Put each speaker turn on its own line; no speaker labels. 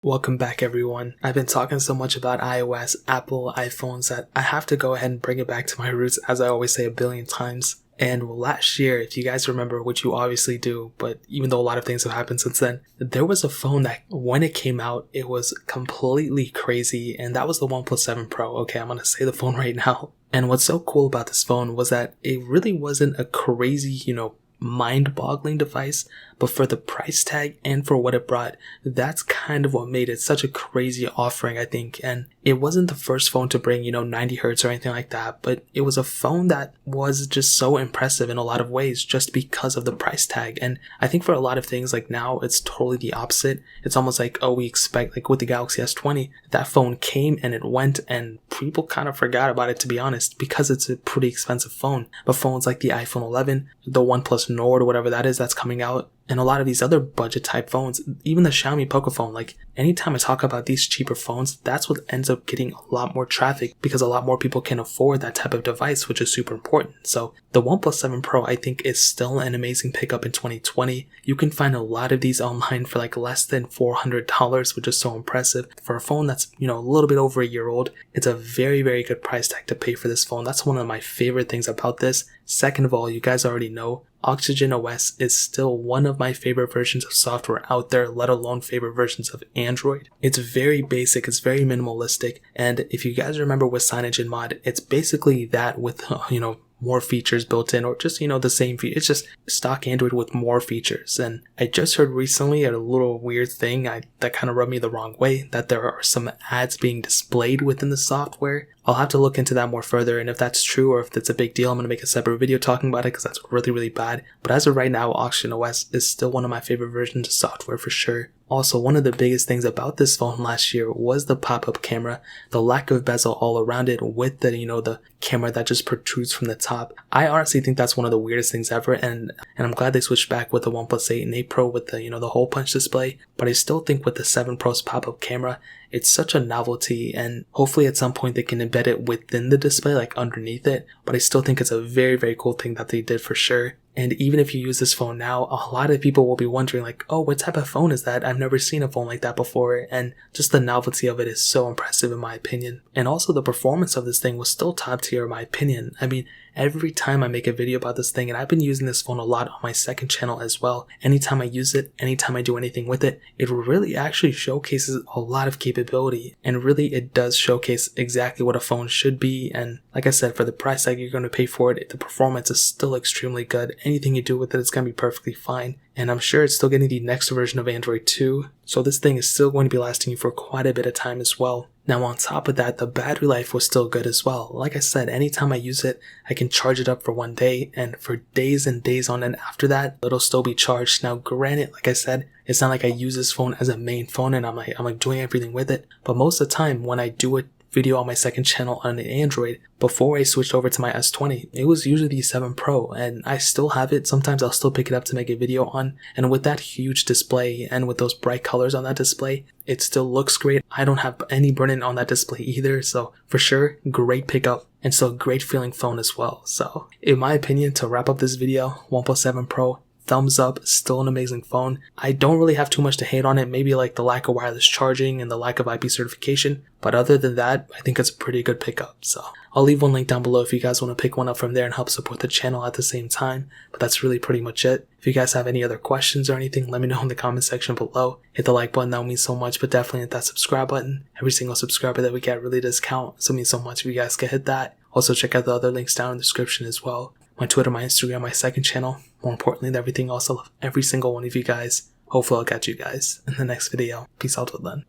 Welcome back everyone. I've been talking so much about iOS, Apple, iPhones that I have to go ahead and bring it back to my roots, as I always say a billion times. And last year, if you guys remember, which you obviously do, but even though a lot of things have happened since then, there was a phone that when it came out, it was completely crazy, and that was the OnePlus 7 Pro. Okay, I'm gonna say the phone right now. And what's so cool about this phone was that it really wasn't a crazy, mind-boggling device, but for the price tag and for what it brought, that's kind of what made it such a crazy offering, I think. And it wasn't the first phone to bring, 90 hertz or anything like that, but it was a phone that was just so impressive in a lot of ways just because of the price tag. And I think for a lot of things, like now, it's totally the opposite. It's almost like, we expect, like with the Galaxy S20, that phone came and it went, and people kind of forgot about it, to be honest, because it's a pretty expensive phone. But phones like the iPhone 11, the OnePlus Nord, whatever that is that's coming out, and a lot of these other budget type phones, even the Xiaomi Pocophone, like anytime I talk about these cheaper phones, that's what ends up getting a lot more traffic because a lot more people can afford that type of device, which is super important. So the OnePlus 7 Pro, I think, is still an amazing pickup in 2020. You can find a lot of these online for like less than $400, which is so impressive. For a phone that's, a little bit over a year old, it's a very, very good price tag to pay for this phone. That's one of my favorite things about this. Second of all, you guys already know, Oxygen OS is still one of my favorite versions of software out there, let alone favorite versions of Android. It's very basic, it's very minimalistic, and if you guys remember with CyanogenMod, it's basically that with, more features built in, or just, the same feature. It's just stock Android with more features. And I just heard recently a little weird thing that kind of rubbed me the wrong way, that there are some ads being displayed within the software. I'll have to look into that more further, and if that's true or if that's a big deal, I'm going to make a separate video talking about it because that's really, really bad. But as of right now, Oxygen OS is still one of my favorite versions of software for sure. Also, one of the biggest things about this phone last year was the pop-up camera, the lack of bezel all around it with the, the camera that just protrudes from the top. I honestly think that's one of the weirdest things ever, and I'm glad they switched back with the OnePlus 8 and 8 Pro with the, the hole punch display, but I still think with the 7 Pro's pop-up camera, it's such a novelty, and hopefully at some point they can embed it within the display, like underneath it, but I still think it's a very, very cool thing that they did for sure. And even if you use this phone now, a lot of people will be wondering like, oh, what type of phone is that? I've never seen a phone like that before. And just the novelty of it is so impressive in my opinion. And also the performance of this thing was still top tier in my opinion. I mean, every time I make a video about this thing, and I've been using this phone a lot on my second channel as well, anytime I use it, anytime I do anything with it, it really actually showcases a lot of capability. And really it does showcase exactly what a phone should be. And like I said, for the price tag you're going to pay for it, the performance is still extremely good. Anything you do with it, it's going to be perfectly fine. And I'm sure it's still getting the next version of Android 2. So this thing is still going to be lasting you for quite a bit of time as well. Now on top of that, the battery life was still good as well. Like I said, anytime I use it, I can charge it up for one day, and for days and days on end after that, it'll still be charged. Now granted, like I said, it's not like I use this phone as a main phone and I'm like doing everything with it. But most of the time when I do a video on my second channel on an Android, before I switched over to my S20, it was usually the 7 Pro, and I still have it. Sometimes I'll still pick it up to make a video on, and with that huge display and with those bright colors on that display, it still looks great. I don't have any burn-in on that display either, so for sure, great pickup and still a great feeling phone as well. So in my opinion, to wrap up this video, OnePlus 7 Pro, thumbs up, still an amazing phone. I don't really have too much to hate on it, maybe like the lack of wireless charging and the lack of IP certification, but other than that, I think it's a pretty good pickup. So I'll leave one link down below if you guys want to pick one up from there and help support the channel at the same time, but that's really pretty much it. If you guys have any other questions or anything, let me know in the comment section below. Hit the like button, that would mean so much, but definitely hit that subscribe button. Every single subscriber that we get really does count, so it means so much if you guys can hit that. Also check out the other links down in the description as well. My Twitter, my Instagram, my second channel. More importantly than everything else, I love every single one of you guys. Hopefully I'll catch you guys in the next video. Peace out till then.